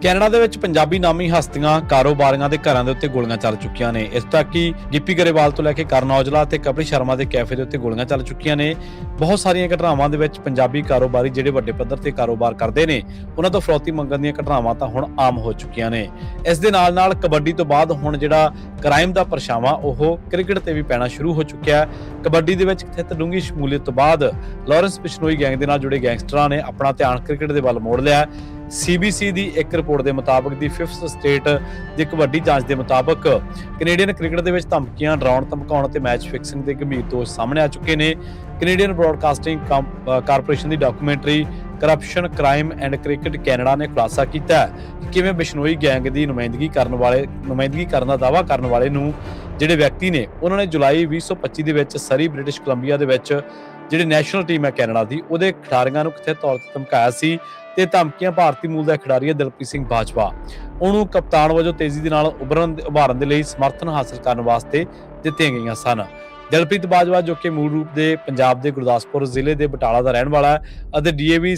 Canada ਦੇ ਵਿੱਚ ਪੰਜਾਬੀ ਨਾਮੀ ਹਸਤੀਆਂ ਕਾਰੋਬਾਰੀਆਂ ਦੇ ਘਰਾਂ ਦੇ ਉੱਤੇ ਗੋਲੀਆਂ ਚੱਲ ਚੁੱਕੀਆਂ ਨੇ। ਇਸ ਤੱਕ ਕਿ ਗਿੱਪੀ ਗਰੇਵਾਲ ਤੋਂ ਲੈ ਕੇ ਕਰਨ ਔਜਲਾ ਤੇ ਕਪਿਲ ਸ਼ਰਮਾ ਦੇ ਕੈਫੇ ਦੇ ਉੱਤੇ ਗੋਲੀਆਂ ਚੱਲ ਚੁੱਕੀਆਂ ਨੇ। ਬਹੁਤ ਸਾਰੀਆਂ ਘਟਨਾਵਾਂ ਦੇ ਵਿੱਚ ਪੰਜਾਬੀ ਕਾਰੋਬਾਰੀ ਜਿਹੜੇ ਵੱਡੇ ਪੱਧਰ ਤੇ ਕਾਰੋਬਾਰ ਕਰਦੇ ਨੇ, ਉਹਨਾਂ ਤੋਂ ਫਰੌਤੀ ਮੰਗਣ ਦੀਆਂ ਘਟਨਾਵਾਂ ਤਾਂ ਹੁਣ ਆਮ ਹੋ ਚੁੱਕੀਆਂ ਨੇ। ਇਸ ਦੇ ਨਾਲ ਕਬੱਡੀ ਤੋਂ ਬਾਅਦ ਹੁਣ ਜਿਹੜਾ ਕ੍ਰਾਈਮ ਦਾ ਪਰਛਾਵਾਂ ਉਹ ਕ੍ਰਿਕਟ ਤੇ ਵੀ ਪੈਣਾ ਸ਼ੁਰੂ ਹੋ ਚੁੱਕਿਆ ਹੈ। ਕਬੱਡੀ ਦੇ ਵਿੱਚ ਸਥਿਤ ਡੂੰਘੀ ਸ਼ਮੂਲੀਅਤ ਤੋਂ ਬਾਅਦ ਲਾਰੈਂਸ ਬਿਸ਼ਨੋਈ ਗੈਂਗ ਦੇ ਨਾਲ ਜੁੜੇ ਗੈਂਗਸਟਰਾਂ ਨੇ ਆਪਣਾ ਧਿਆਨ ਕ੍ਰਿਕਟ ਦੇ ਵੱਲ ਮੋੜ ਲਿਆ। CBC ਦੀ ਇੱਕ ਰਿਪੋਰਟ ਦੇ ਮੁਤਾਬਕ ਦੀ 5th ਸਟੇਟ ਦੀ ਕਬੱਡੀ ਜਾਂਚ ਦੇ ਮੁਤਾਬਕ ਕੈਨੇਡੀਅਨ ਕ੍ਰਿਕਟ ਦੇ ਵਿੱਚ ਧਮਕੀਆਂ, ਡਰਾਉਣ, ਧਮਕਾਉਣ ਅਤੇ ਮੈਚ ਫਿਕਸਿੰਗ ਦੇ ਗੰਭੀਰ ਦੋਸ਼ ਸਾਹਮਣੇ ਆ ਚੁੱਕੇ ਨੇ। Canadian broadcasting corporation the documentary corruption, crime and cricket Canada ਨੇ ਖੁਲਾਸਾ ਕੀਤਾ ਹੈ ਕਿ ਕਿਵੇਂ ਬਿਸ਼ਨੋਈ ਗੈਂਗ ਦੀ ਨੁਮਾਇੰਦਗੀ ਕਰਨ ਦਾ ਦਾਅਵਾ ਕਰਨ ਵਾਲੇ ਨੂੰ ਜਿਹੜੇ ਵਿਅਕਤੀ ਨੇ, ਉਹਨਾਂ ਨੇ ਜੁਲਾਈ 2025 ਦੇ ਵਿੱਚ ਸਰੀ, ਬ੍ਰਿਟਿਸ਼ ਕੋਲੰਬੀਆ ਦੇ ਵਿੱਚ ਜਿਹੜੀ ਨੈਸ਼ਨਲ ਟੀਮ ਹੈ ਕੈਨੇਡਾ ਦੀ, ਉਹਦੇ ਖਿਡਾਰੀਆਂ ਨੂੰ ਕਥਿਤ ਤੌਰ ਤੇ ਧਮਕਾਇਆ ਸੀ ਤੇ ਧਮਕੀਆਂ ਭਾਰਤੀ ਮੂਲ ਦਾ ਖਿਡਾਰੀ ਹੈ ਦਿਲਪ੍ਰੀਤ ਸਿੰਘ ਬਾਜਵਾ, ਉਹਨੂੰ ਕਪਤਾਨ ਵਜੋਂ ਤੇਜ਼ੀ ਦੇ ਨਾਲ ਉਭਾਰਨ ਦੇ ਲਈ ਸਮਰਥਨ ਹਾਸਲ ਕਰਨ ਵਾਸਤੇ ਦਿੱਤੀਆਂ ਗਈਆਂ ਸਨ। ਦਿਲਪ੍ਰੀਤ ਬਾਜਵਾ, ਜੋ ਕਿ ਮੂਲ ਰੂਪ ਦੇ ਪੰਜਾਬ ਦੇ ਗੁਰਦਾਸਪੁਰ ਜ਼ਿਲ੍ਹੇ ਦੇ ਬਟਾਲਾ ਦਾ ਰਹਿਣ ਵਾਲਾ ਹੈ ਅਤੇ DAV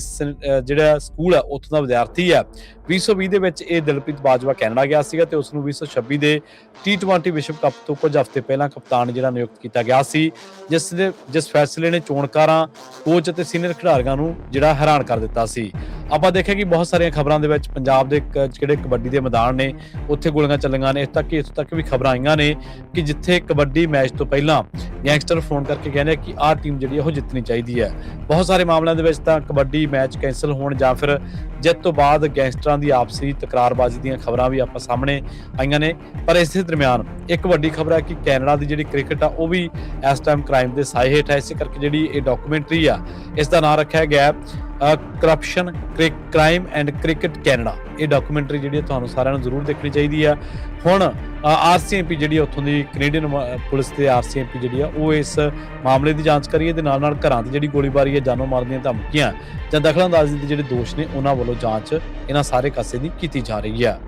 ਜਿਹੜਾ ਸਕੂਲ ਹੈ ਉੱਥੋਂ ਦਾ ਵਿਦਿਆਰਥੀ ਹੈ। 2020 ਦੇ ਵਿੱਚ ਇਹ ਦਿਲਪ੍ਰੀਤ ਬਾਜਵਾ ਕੈਨੇਡਾ ਗਿਆ ਸੀਗਾ ਤੇ ਉਸ ਨੂੰ 2026 ਦੇ T20 ਵਿਸ਼ਵ ਕੱਪ ਤੋਂ ਕੁਝ ਹਫ਼ਤੇ ਪਹਿਲਾਂ ਕਪਤਾਨ ਜਿਹੜਾ ਨਿਯੁਕਤ ਕੀਤਾ ਗਿਆ ਸੀ, ਜਿਸ ਫੈਸਲੇ ਨੇ ਚੋਣਕਾਰਾਂ, ਕੋਚ ਅਤੇ ਸੀਨੀਅਰ ਖਿਡਾਰੀਆਂ ਨੂੰ ਜਿਹੜਾ ਹੈਰਾਨ ਕਰ ਦਿੱਤਾ ਸੀ। ਆਪਾਂ ਦੇਖਿਆ ਕਿ ਬਹੁਤ ਸਾਰੀਆਂ ਖਬਰਾਂ ਦੇ ਵਿੱਚ ਪੰਜਾਬ ਦੇ ਜਿਹੜੇ ਕਬੱਡੀ ਦੇ ਮੈਦਾਨ ਨੇ ਉੱਥੇ ਗੋਲੀਆਂ ਚੱਲੀਆਂ ਨੇ। ਇੱਥੋਂ ਤੱਕ ਵੀ ਖਬਰਾਂ ਆਈਆਂ ਨੇ ਕਿ ਜਿੱਥੇ ਕਬੱਡੀ ਮੈਚ ਤੋਂ ਪਹਿਲਾਂ ਗੈਂਗਸਟਰ ਫੋਨ ਕਰਕੇ ਕਹਿੰਦੇ ਕਿ ਆਹ ਟੀਮ ਜਿਹੜੀ ਉਹ ਜਿੱਤਣੀ ਚਾਹੀਦੀ ਹੈ। ਬਹੁਤ ਸਾਰੇ ਮਾਮਲਿਆਂ ਦੇ ਵਿੱਚ ਤਾਂ ਕਬੱਡੀ ਮੈਚ ਕੈਂਸਲ ਹੋਣ ਜਾਂ ਫਿਰ ਜਿੱਤ ਤੋਂ ਬਾਅਦ ਗੈਂਗਸਟਰਾਂ ਦੀ ਆਪਸੀ ਤਕਰਾਰਬਾਜ਼ੀ ਦੀਆਂ ਖਬਰਾਂ ਵੀ ਆਪਾਂ ਸਾਹਮਣੇ ਆਈਆਂ ਨੇ। ਪਰ ਇਸੇ ਦਰਮਿਆਨ ਇੱਕ ਵੱਡੀ ਖਬਰ ਹੈ ਕਿ ਕੈਨੇਡਾ ਦੀ ਜਿਹੜੀ ਕ੍ਰਿਕਟ ਆ ਉਹ ਵੀ ਇਸ ਟਾਈਮ ਕ੍ਰਾਈਮ ਦੇ ਸਾਏ ਹੇਠ ਹੈ। ਇਸੇ ਕਰਕੇ ਜਿਹੜੀ ਇਹ ਡਾਕੂਮੈਂਟਰੀ ਆ, ਇਸ ਦਾ ਨਾਂ ਰੱਖਿਆ ਗਿਆ corruption, crime and cricket Canada. ਇਹ ਡਾਕੂਮੈਂਟਰੀ ਜਿਹੜੀ ਤੁਹਾਨੂੰ ਸਾਰਿਆਂ ਨੂੰ ਜ਼ਰੂਰ ਦੇਖਣੀ ਚਾਹੀਦੀ ਆ। ਹੁਣ RCMP ਜਿਹੜੀ ਉੱਥੋਂ ਦੀ ਕੈਨੇਡੀਅਨ ਪੁਲਿਸ ਤੇ RCMP ਜਿਹੜੀ ਆ ਉਹ ਇਸ ਮਾਮਲੇ ਦੀ ਜਾਂਚ ਕਰੀਏ ਤੇ ਨਾਲ ਘਰਾਂ ਦੀ ਜਿਹੜੀ ਗੋਲੀਬਾਰੀ ਹੈ, ਜਾਨੋਂ ਮਾਰਨ ਦੀਆਂ ਧਮਕੀਆਂ ਜਾਂ ਦਖਲਅੰਦਾਜ਼ੀ ਦੇ ਜਿਹੜੇ ਦੋਸ਼ ਨੇ, ਉਹਨਾਂ ਵੱਲੋਂ ਜਾਂਚ ਇਹਨਾਂ ਸਾਰੇ ਕਾਸੇ ਦੀ ਕੀਤੀ ਜਾ ਰਹੀ ਹੈ।